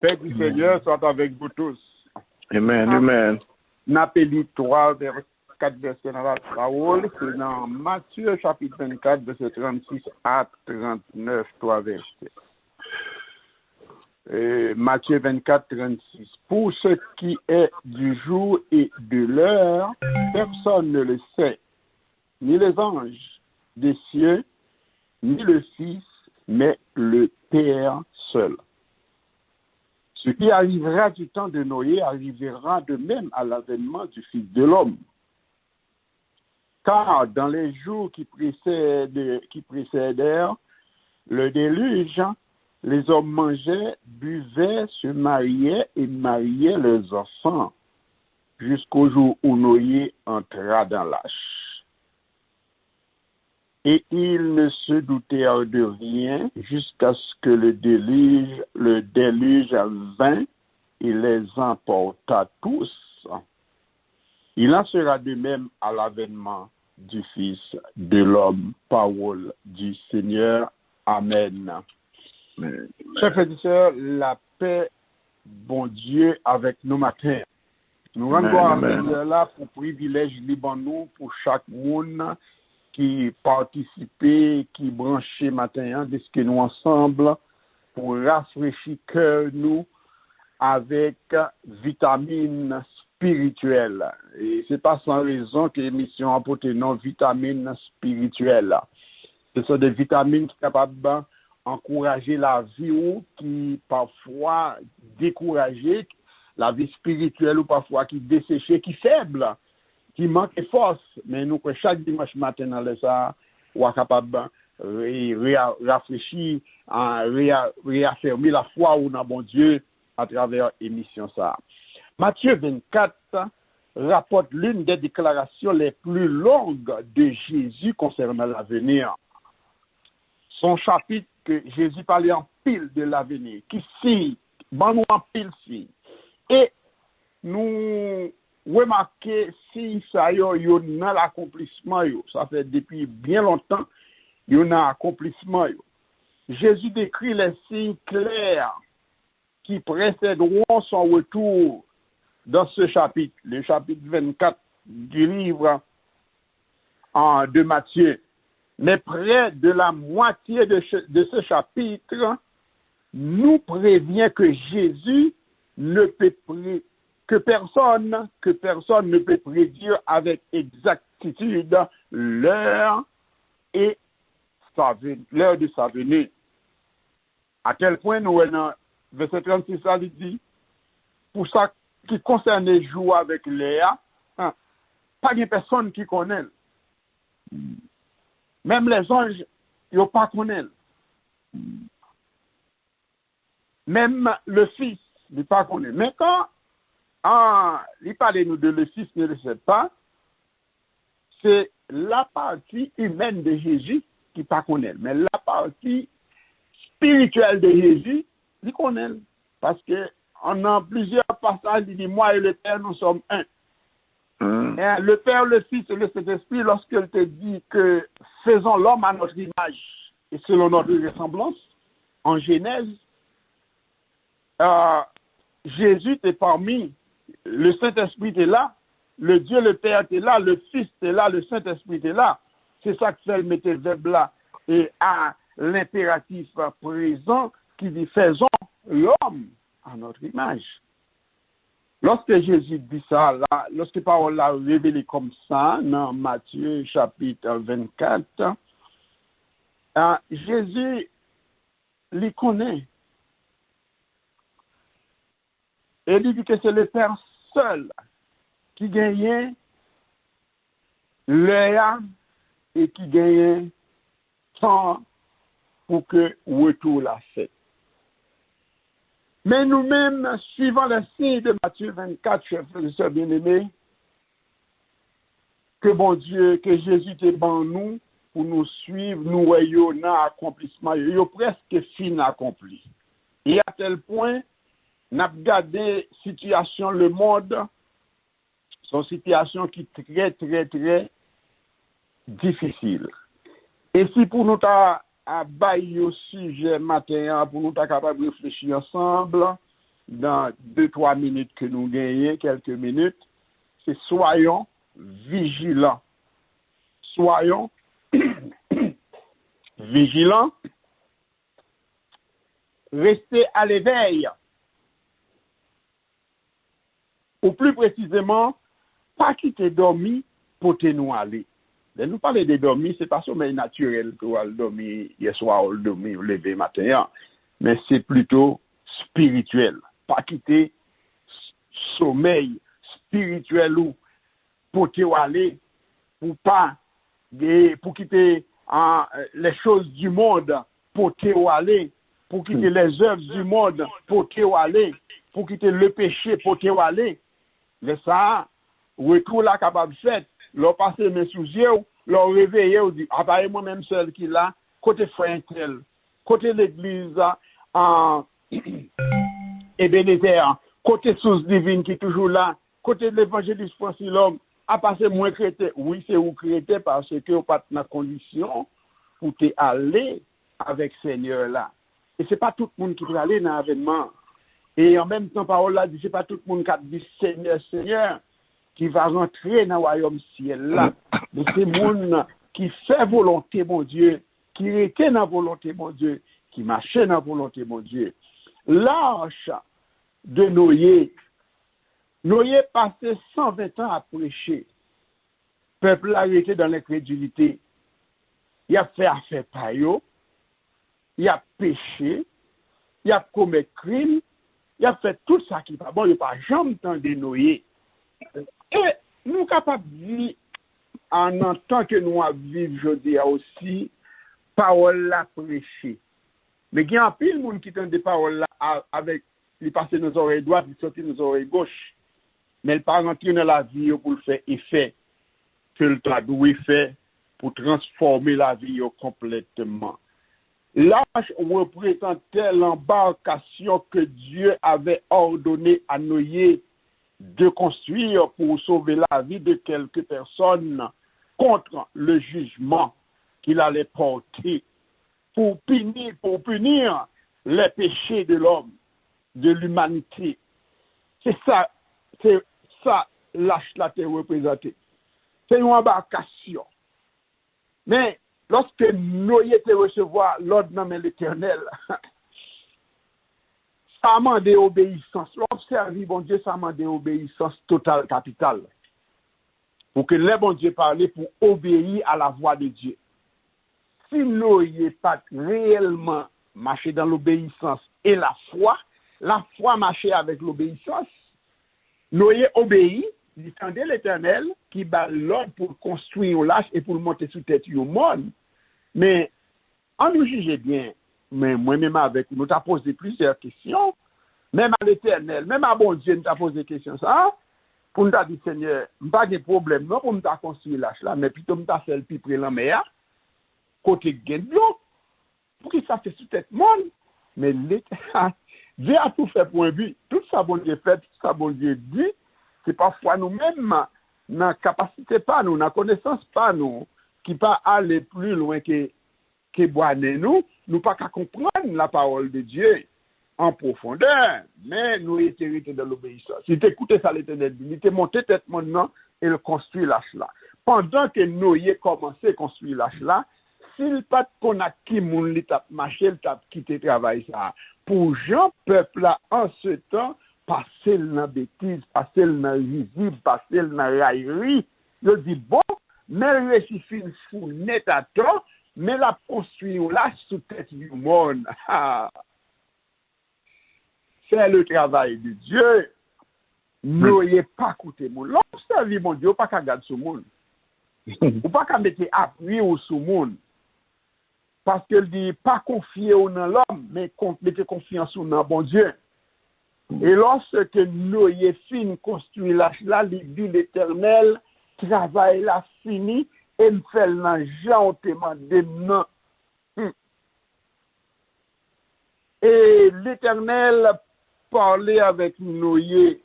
Paix du Seigneur soit avec vous tous. Amen, amen. N'appelez 3, vers 4 versets dans la parole, c'est dans Matthieu chapitre 24, verset 36 à 39, 3 versets. Matthieu 24, 36. Pour ce qui est du jour et de l'heure, personne ne le sait, ni les anges des cieux, ni le Fils, mais le Père seul. Ce qui arrivera du temps de Noé arrivera de même à l'avènement du Fils de l'homme. Car dans les jours qui précédèrent le déluge, les hommes mangeaient, buvaient, se mariaient et mariaient leurs enfants, jusqu'au jour où Noé entra dans l'arche. Et ils ne se doutèrent de rien jusqu'à ce que le déluge vint et les emporta tous. Il en sera de même à l'avènement du Fils de l'homme. Parole du Seigneur. Amen. Chers frères et sœurs, la paix, bon Dieu, avec nous matin. Nous rendons à Seigneur là pour privilège libre nous, pour chaque monde qui participait, qui branchait matin, de ce que nous ensemble, pour rafraîchir cœur nous avec vitamines spirituelles. Et c'est pas sans raison que l'émission a porté nom vitamines spirituelles. Ce sont des vitamines qui sont capables d'encourager la vie ou qui parfois décourager la vie spirituelle ou parfois qui desséchée, qui faible, qui manque de force. Mais nous, chaque dimanche matin, dans ça, on est capable de rafraîchir, réaffirmer la foi ou dans bon Dieu à travers l'émission ça. Matthieu 24 rapporte l'une des déclarations les plus longues de Jésus concernant l'avenir. Son chapitre que Jésus parlait en pile de l'avenir, qui signe, bon en pile signe. Et nous remarquons si ça y a l'accomplissement, ça fait depuis bien longtemps, il y a un accomplissement. Jésus décrit les signes clairs qui précéderont son retour dans ce chapitre, le chapitre 24 du livre de Matthieu. Mais près de la moitié de ce chapitre nous prévient que Jésus que personne ne peut prédire avec exactitude l'heure de sa venue. À tel point, nous, dans verset 36, ça dit, pour ça qui concerne les jours avec l'heure, pas de personne qui connaît. Même les anges, ils ne pas connaissent. Même le Fils, il ne pas connaît. Mais quand il parle nous de le Fils ne le sait pas, c'est la partie humaine de Jésus qui ne pas connaît. Mais la partie spirituelle de Jésus, il connaît. Parce que on a plusieurs passages, il dit, moi et le Père, nous sommes un. Et le Père, le Fils et le Saint-Esprit, lorsqu'il te dit que faisons l'homme à notre image et selon notre ressemblance, en Genèse, Jésus est parmi, le Saint-Esprit est là, le Dieu, le Père est là, le Fils est là, le Saint-Esprit est là. C'est ça que fait le mettre le verbe là et à l'impératif présent qui dit faisons l'homme à notre image. Lorsque Jésus dit ça, là, lorsque parole l'a révélé comme ça, dans Matthieu chapitre 24, Jésus les connaît. Et il dit que c'est le Père seul qui gagne l'heure et qui gagne temps pour que retour la fait. Mais nous-mêmes, suivant le signe de Matthieu 24, chers frères et sœurs bien-aimés, que bon Dieu, que Jésus te ban nous, pour nous suivre, nous voyons dans l'accomplissement, il est presque fin accompli. Et à tel point, nous avons regardé la situation, le monde, c'est une situation qui est très, très, très difficile. Et si pour nous à bailler au sujet matin, pour nous être capables de réfléchir ensemble, dans 2-3 minutes que nous gagnons, quelques minutes, c'est soyons vigilants. Soyons vigilants. Restez à l'éveil. Ou plus précisément, pas quitter dormir pour te nous aller. Quand nous parlons de dormir, ce n'est pas sommeil naturel que vous allez dormir hier soir ou dormir ou lever matin, mais c'est plutôt spirituel. Pas quitter sommeil spirituel ou pour te aller, pour quitter les choses du monde pour te aller, pour quitter les œuvres du monde pour te aller, pour quitter le péché pour te aller. Mais ça, retour là capable de faire, leur passer mes sous yeux, leur réveiller, ou dire, ah bah, moi-même seul qui là, côté frère tel, côté l'église, Ebenezer, côté source divine qui est toujours là, côté de l'évangéliste Francilhomme, à passer moins chrétien. Oui, c'est vous chrétien parce que vous pas dans condition pour te aller avec Seigneur là. Et c'est pas tout le monde qui peut aller dans l'événement. Et en même temps, parole là dit, c'est pas tout le monde qui dit Seigneur, Seigneur, qui va rentrer dans le royaume ciel là. Mais c'est le monde qui fait volonté, mon Dieu, qui était dans la volonté, mon Dieu, qui marchait dans la volonté, mon Dieu. L'arche de Noé passé 120 ans à prêcher. Le peuple a arrêté dans l'incrédulité. Il a fait affaire par eux, il a péché, il a commis crime, il a fait tout ça qui n'est pas bon, il n'a pas jamais entendu Noé. Et nous sommes capables de vivre en tant que nous vivons, je dis aussi, parole la prêcher. Mais il y a un pile de monde qui entend des paroles là avec, il passe nos oreilles droites, il sort nos oreilles gauches. Mais il pas rentrer dans la vie pour le faire effet que le doit faire pour transformer la vie complètement. L'arche représentait l'embarcation que Dieu avait ordonné à Noé de construire pour sauver la vie de quelques personnes contre le jugement qu'il allait porter pour punir les péchés de l'homme, de l'humanité. C'est ça l'arche là t'est représenté. C'est une embarcation. Mais lorsque Noé te recevoir l'ordre de l'Éternel, ça m'a demandé obéissance. L'observer, bon Dieu, ça m'a demandé obéissance totale, capitale. Pour que les bon Dieu parle pour obéir à la voix de Dieu. Si Noé pas réellement marché dans l'obéissance et la foi marchait avec l'obéissance, Noé obéit, il tendait l'Éternel qui bat l'ordre pour construire un lâche et pour le monter sous tête du monde. Mais, en nous jugeait bien, mais moi-même avec nous, t'as posé plusieurs questions, même à l'Éternel, même à bon Dieu, nous t'as posé des questions, ça, pour nous t'as dit, Seigneur, pas de problème, non, pour nous t'as construit lâche là, mais plutôt nous t'as fait le piper la mer, côté gain de l'eau, pour qu'il ça fait sous tête monde. Mais l'Éternel, Dieu a tout fait pour un but. Tout ça, bon Dieu fait, tout ça, bon Dieu dit, c'est parfois nous-mêmes, dans la capacité pas nous, dans la connaissance pas nous, qui pas aller plus loin que boire nous pas qu'à comprendre la parole de Dieu en profondeur, mais nous étions dans l'obéissance. Si tu écoutes ça, l'Éternel, il était monté tête maintenant et le construit l'âge là. Pendant que Noé commençait à construire l'âge là, s'il pas qu'on a qui moun li tap marché, il tap quitté travail ça. Pour Jean peuple là en ce temps, passer dans bêtise, passer dans risible, passer dans raillerie, il dit bon, mais le récifine fou net à temps, mais la construit là sous tête du monde. C'est le travail de Dieu. N'ayez pas écouté mon. L'observer mon Dieu, pas qu'à garder ce monde. Ou pas qu'à mettre appui au sous monde. Parce qu'il dit pas confier dans l'homme, mais mettre confiance dans bon Dieu. Et lorsque nous y fin construit là, dit l'Éternel, travail là fini, et me fait l'argent demandé non. Et l'Éternel parlait avec Noé.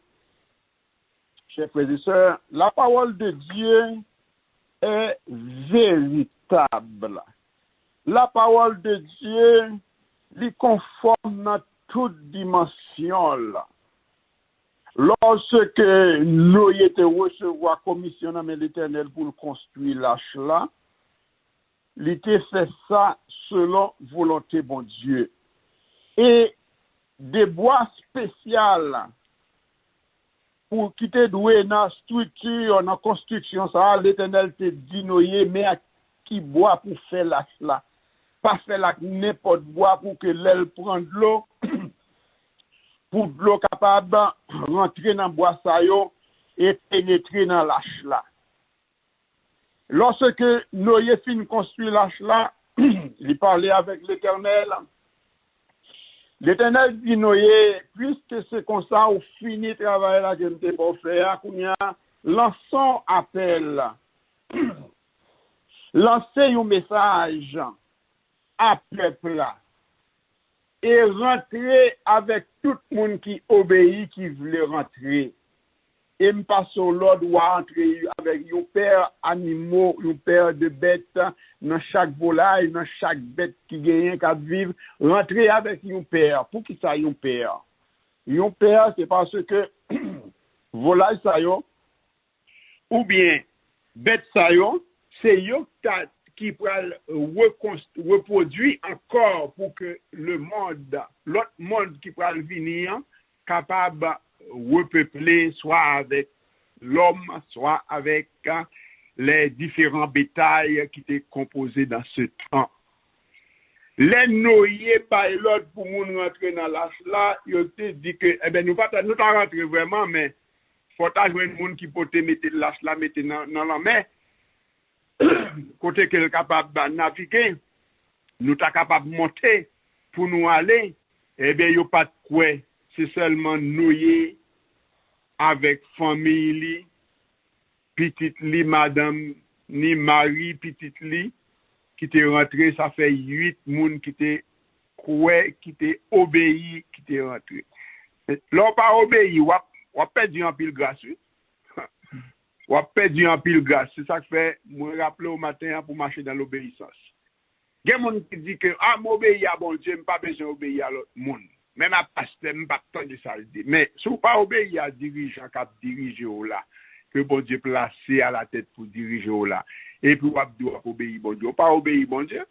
Chers frères et sœurs, la parole de Dieu est véritable. La parole de Dieu lui conforme dans toute dimension là. Lorsque Noé était recevoir commission de l'Éternel pour le construire l'arche là, il était fait ça selon volonté bon Dieu. Et des bois spéciaux pour quitter doué dans la structure, dans la construction, ça, l'Éternel te dit Noé, mais à qui bois pour faire l'arche là? Pas faire la n'importe bois pour que l'aile prenne de l'eau, pour de l'eau capable de rentrer dans le bois ça et pénétrer dans l'arche là. Lorsque Noé finit de construire l'arche là, il parlait avec l'Éternel. L'Éternel dit Noé, puisque c'est comme ça, on finit le travail là que nous devons faire, lançons appel, lancez un message à peuple là, et rentrer avec tout le monde qui obéit, qui voulait rentrer. Et me passe l'ordre ou entrer avec un père animaux, un père de bêtes, dans chaque volaille, dans chaque bête qui gagne, qui vivre, rentrer avec un père. Pour qui ça un père? Un père, c'est parce que volaille ça yo, ou bien bête ça yo, c'est yo qui peut reproduire encore pour que le monde, l'autre monde qui peut venir, capable repeupler, soit avec l'homme, soit avec les différents bétails qui étaient composés dans ce temps. Les noyés par l'autre pour nous rentrer dans l'âge là, ils te dit que, eh bien, nous ne pas rentrer vraiment, mais il faut avoir un monde qui peut te mettre l'âge là, mettre dans la main, côté qu'elle est capable de naviguer, nous sommes capables de monter pour nous aller, eh bien, il n'y a pas de quoi. C'est seulement noué avec famille, petite li, madame, ni mari, petite li, qui t'est rentré, ça fait 8 moun qui t'est coué, qui t'est obéi, qui t'est rentré. L'on pas obéi, ou a perdu un pile grâce. Ou a perdu un pile grâce. C'est ça que fait, me rappeler au matin pour marcher dans l'obéissance. Il y a des gens qui disent que, m'obéis à bon Dieu, je n'ai pas besoin d'obéir à l'autre monde. Même à pasteur, je n'ai pas tant de ça. Mais si vous ne pas obéir à dirigeant qui dirige là, que bon Dieu placé à la tête pour diriger là, et puis vous doit obéir bon Dieu. Vous pas obéir bon Dieu.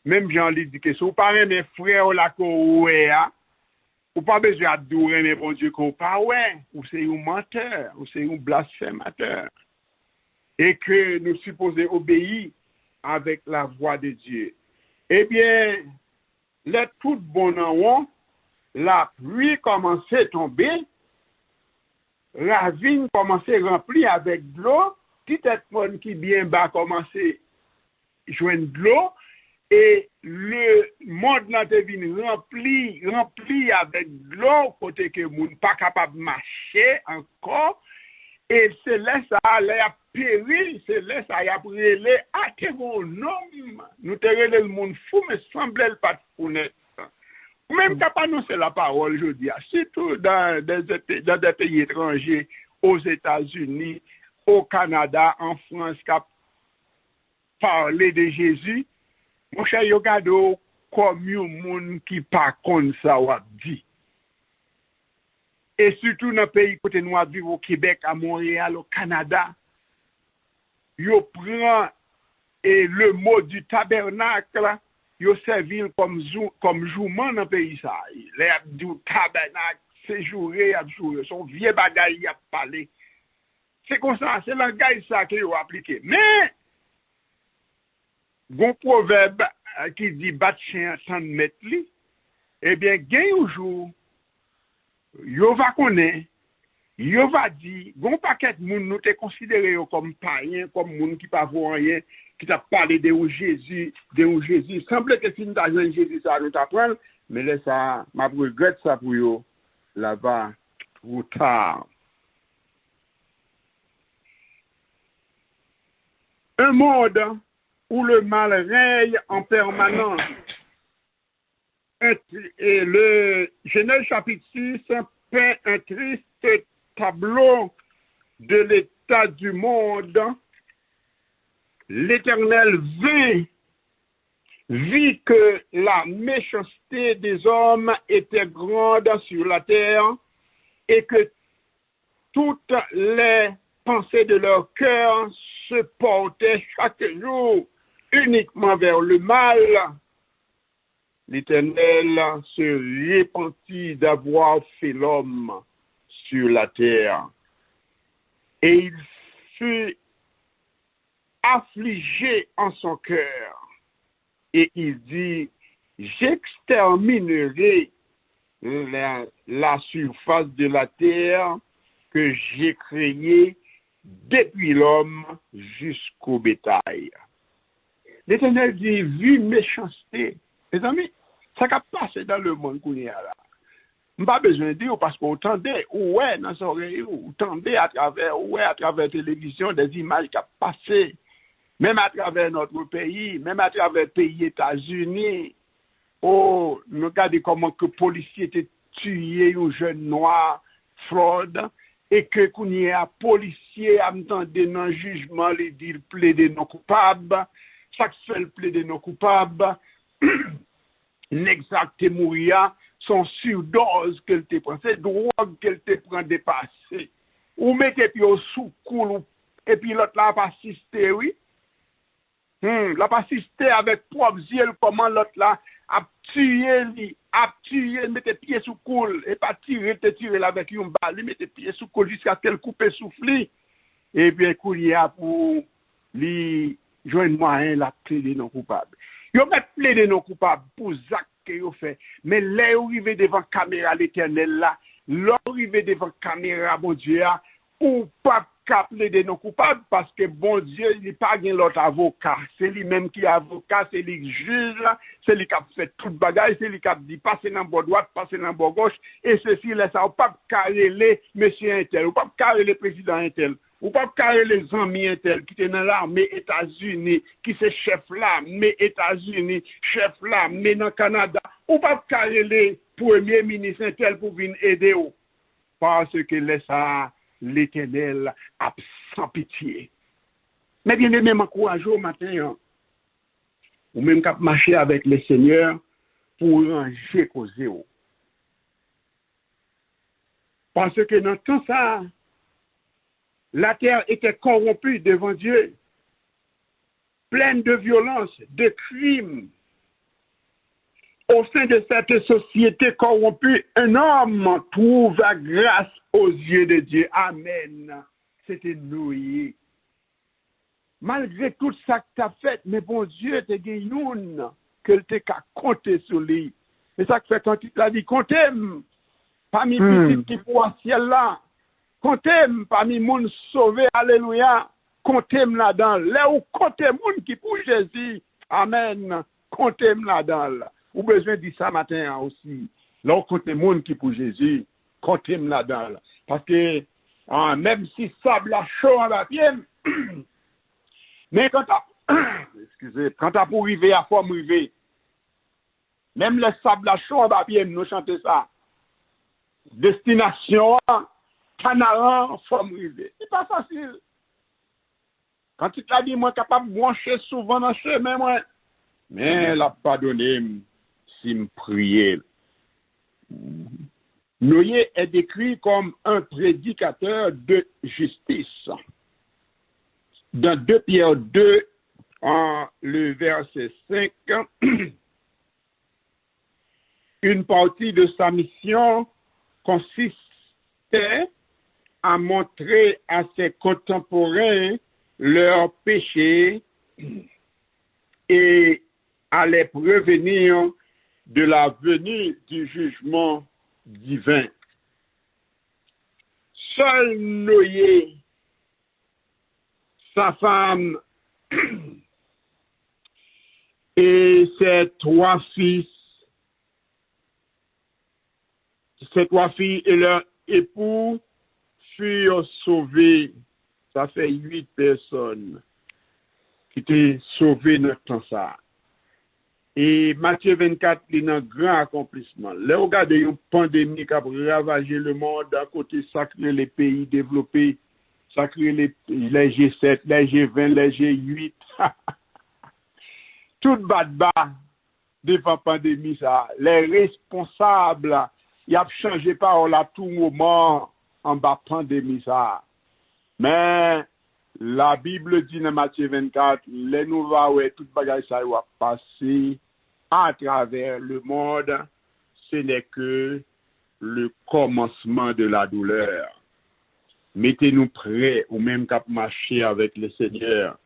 Même Jean lui dit que si vous parlez mes frères là qu'on ouais, vous pas besoin d'adorer mes bon Dieu qu'on pas ouais, ou c'est un menteur, ou c'est un blasphémateur. Et que nous supposons obéir avec la voix de Dieu. Eh bien, les tout bon en la pluie commençait à tomber, la vigne commençait à remplir avec de l'eau, petit monde qui bien bas commençait à joindre de l'eau, et le monde là devient rempli avec de l'eau, côté que moun pas capable de marcher encore, et c'est là ça allait à péril, c'est là ça y a brûlé, à que mon homme, nous te relè le monde fou, mais semblait pas fou net. Même t'as pas annoncé la parole aujourd'hui, surtout dans des pays étrangers, aux États-Unis, au Canada, en France, qui a parlé de Jésus, mon cher, yo gade comme un monde qui pas comme ça ou dit. Et surtout dans les pays côté nous vivre au Québec, à Montréal, au Canada, yo prend le mot du tabernacle, yo servi comme jouement dans le pays ça. Les du tabernacle, c'est joué, son vieux bagaille a parlé. C'est comme ça, c'est le langage ça que yo appliqué. Mais bon proverbe qui dit battre chien sans mettre li, eh bien gagne un jour yo va connaître, yo va dire, bon paquet moun nous te considéré comme païen, comme moun qui pas voir rien, qui t'a parlé de Jésus, semble que si nous t'a joué Jésus ça nous t'apprendre, mais là ça m'a regrette ça pour yo là-bas trop tard. Un monde où le mal règne en permanence. Et le Genèse chapitre 6 peint un triste tableau de l'état du monde. L'Éternel vint vit que la méchanceté des hommes était grande sur la terre et que toutes les pensées de leur cœur se portaient chaque jour uniquement vers le mal, l'Éternel se repentit d'avoir fait l'homme sur la terre. Et il fut affligé en son cœur. Et il dit, j'exterminerai la surface de la terre que j'ai créée depuis l'homme jusqu'au bétail. L'Éternel dit, vu méchanceté. Les amis, ça qui a passé dans le monde qu'on est là. Je n'ai pas besoin de dire parce qu'on entendait, ouais, dans son oreille, on entendait à travers la télévision des images qui ont passé, même à travers notre pays, même à travers le pays États-Unis. Oh, nous regardons comment que les policiers étaient tués aux jeunes noirs, fraude, et que quand il y a un policier à m'entendre dans le jugement, il dit plaider non coupables, chaque seul plaider non coupables, n'exacte mourir, son surdose qu'elle te prend, c'est drogue qu'elle te prend dépassé. Ou mettez puis au sous-coul, et puis l'autre là pas assisté, oui. L'a pas assisté avec propre yeux, comment l'autre là a tué, mettez pied sous coule, et pas tirer là avec une balle, mettez pied sous coule jusqu'à ce qu'elle coupe souffler. Et bien, il a pour lui joindre moyen la plaider non coupable. Yo met plaider non coupable pour Zach que yo fait, mais là yo arrivé devant caméra l'Éternel là, là arrivé devant caméra bon Dieu ou pas plaider non coupable parce que bon Dieu il pas gain l'autre avocat, c'est lui même qui est avocat, c'est lui juge là, c'est lui qui a fait toute bagaille, c'est lui qui a dit passer dans bord droite, passer dans bord gauche et ceci là ça ou pas carrer monsieur intel, ou pas carrer le président intel. Ou pas carrer les amis intel qui étaient dans l'armée États-Unis, qui c'est chef l'armée États-Unis, chef l'armée dans le Canada. Ou pas carrer les premiers ministres intel pour venir aider eux. Parce que laisse l'Éternel sans pitié. Mais bien aimé, m'encourage au matin, ou même qu'à marcher avec le Seigneur pour ranger causer. Parce que dans tout ça, la terre était corrompue devant Dieu, pleine de violence, de crimes. Au sein de cette société corrompue, un homme trouve la grâce aux yeux de Dieu. Amen. C'était nous. Malgré tout ça que tu as fait, mais bon Dieu, tu as gagné que tu as compté sur lui. Et ça que fait quand tu l'as dit, comptez-moi parmi les petits qui pour un ciel là. Comptez-moi parmi moun sauvé, alléluia. Comptez-moi là-dedans. Là où comptez-moi qui pour Jésus. Amen. Comptez-moi là-dedans. Ou besoin de dire ça matin aussi. Là où comptez-moi qui pour Jésus. Comptez-moi là-dedans. Parce que même si sable a chaud en papier, mais quand t'as pour arriver à forme arriver, même le sable a chaud en papier, nous chantons ça. Destination, Canaran, forme arriver. C'est pas facile. Quand tu t'as dit, moi, capable de brancher souvent dans le chemin, moi, mais elle a pardonné si me prier. Noé est décrit comme un prédicateur de justice. Dans 2 Pierre 2, le verset 5, une partie de sa mission consistait à montrer à ses contemporains leurs péchés et à les prévenir de la venue du jugement divin. Seul Noé, sa femme et ses 3 fils, et leur époux furent sauvés. Ça fait 8 personnes qui étaient sauvées dans temps ça. Et Matthieu 24, il a un grand accomplissement. Là, regardez une pandémie qui a ravagé le monde, à côté sacré les pays développés, sacré les G7, les G20, les G8. tout bas devant la pandémie, ça. Les responsables, ils ont changé parole à tout moment en bas pandémie, ça. Mais la Bible dit dans Matthieu 24, les nouvelles, tout bagage ça va passer à travers le monde. Ce n'est que le commencement de la douleur. Mettez-nous prêts, ou même qu'à marcher avec le Seigneur.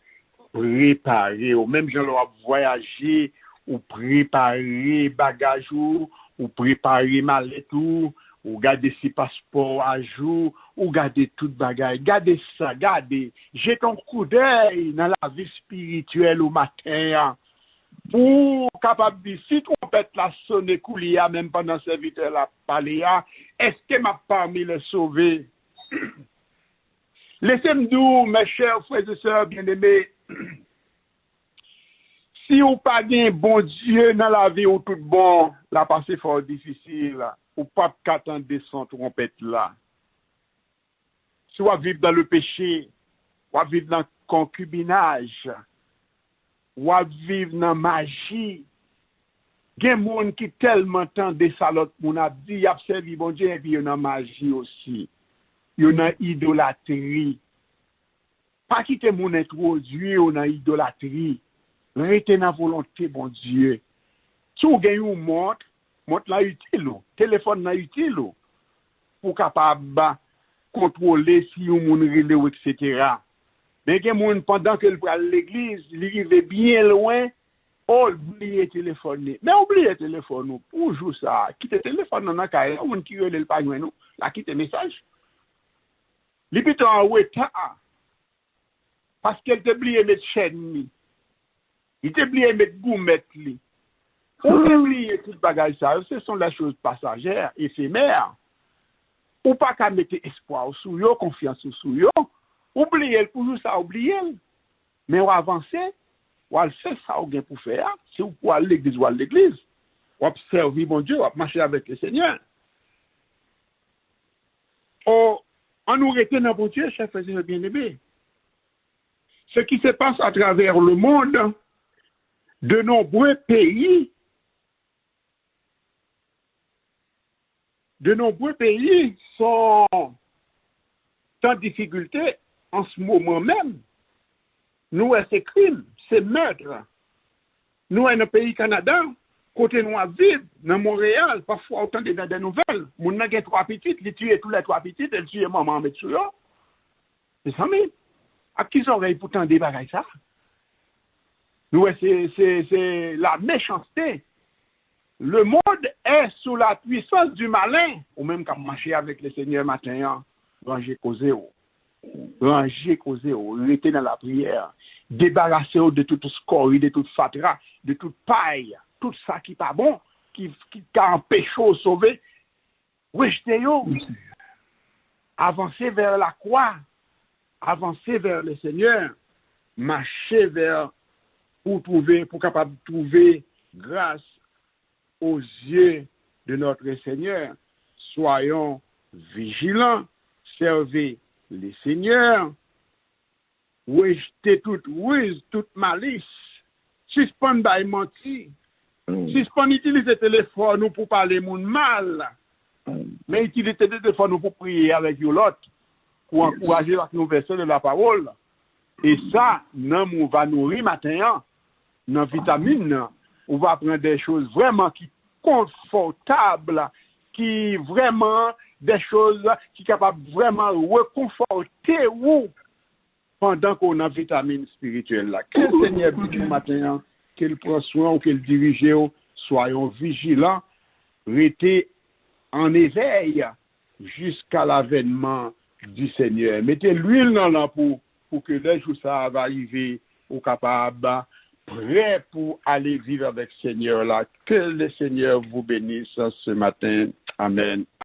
Préparer, ou même gens doivent voyager, ou préparer bagage ou préparer mallette ou garder ses passeports à jour, ou garder tout bagage. Gardez ça, gardez. J'ai ton coup d'œil dans la vie spirituelle au matin. Pour capable de si trompette la sonne coulia même pendant serviteur la paléa, est-ce que m'a parmi les sauvés? Laissez-moi dire, mes chers frères et sœurs bien-aimés, si vous pas un bon Dieu dans la vie ou tout bon, la passé fort difficile, ou pas qu'attendre son trompette là. Si vous vivez dans le péché, vous vivez dans le concubinage, ou vivre dans la magie. Il y a des gens qui tellement tant des salotes, mon a dit, y a servi bon Dieu, et puis il y a une magie aussi. Il y a une idolâtrie. Pas quitter mon introduit ou dans idolâtrie. Restez dans la volonté, bon Dieu. Si vous avez une montre là utile, téléphone là utile, pour capable contrôler si vous avez un relais, etc. Mais il y a des gens, pendant que à l'église, il arrive bien loin, oubliez le téléphone. Mais oubliez le téléphone, pour jouer ça. Quittez le téléphone dans la caille, on qui relève le pagnon, nous, la quitte le message. Les pitons en retard, parce qu'elle t'a oublié mettre chaîne, il t'a oublié mettre gourmet. On t'a oublié tout bagage ça, ce sont les choses passagères, éphémères. Ou pas qu'à mettre espoir sur eux, confiance sur eux. Oubliez pour ça, oubliez. Mais on avance, on fait ça pour faire. C'est pour aller à l'église ou à l'église. On servir mon Dieu, on marcher avec le Seigneur. On nous retient dans mon Dieu, chers frères et bien-aimés. Ce qui se passe à travers le monde, de nombreux pays sont en difficulté en ce moment même. Nous, c'est crime, c'est meurtre. Nous, dans le pays Canada, côté nous vivre, dans Montréal, parfois autant de nouvelles. Mon n'a que 3 petites, il tue tous les 3 petites, il tue maman avec sur eux. C'est ça, mais à qui oreilles pourtant des bagages ça? Nous, c'est la méchanceté. Le monde est sous la puissance du malin, ou même quand marcher avec le Seigneur matin, ranger causé, rester dans la prière, débarrasser de toute scorie, de toute fatra, de toute paille, tout ça qui n'est pas bon, qui empêche de sauver, rejetez-yo, avancez vers la croix, avancez vers le Seigneur, marchez vers pour capable de trouver grâce aux yeux de notre Seigneur. Soyons vigilants, servez les seigneurs, rejetez toute ruse, toute malice, suspendez by mentir, suspendez utiliser le téléphone pour parler monde mal, mais utilisez le téléphone pour prier avec l'autre, pour encourager la nouvelle de la parole. Et ça, on va nourrir matin, dans vitamine, on va prendre des choses vraiment qui confortables, qui vraiment des choses qui sont capables vraiment reconforter ou pendant qu'on a vitamine spirituelle là. Que le Seigneur dit du matin, qu'il prend soin ou qu'il dirige, soyons vigilants, restez en éveil jusqu'à l'avènement du Seigneur. Mettez l'huile dans l'ampoule pour que le jour ça va arriver au capable, prêt pour aller vivre avec le Seigneur là. Que le Seigneur vous bénisse ce matin. Amen.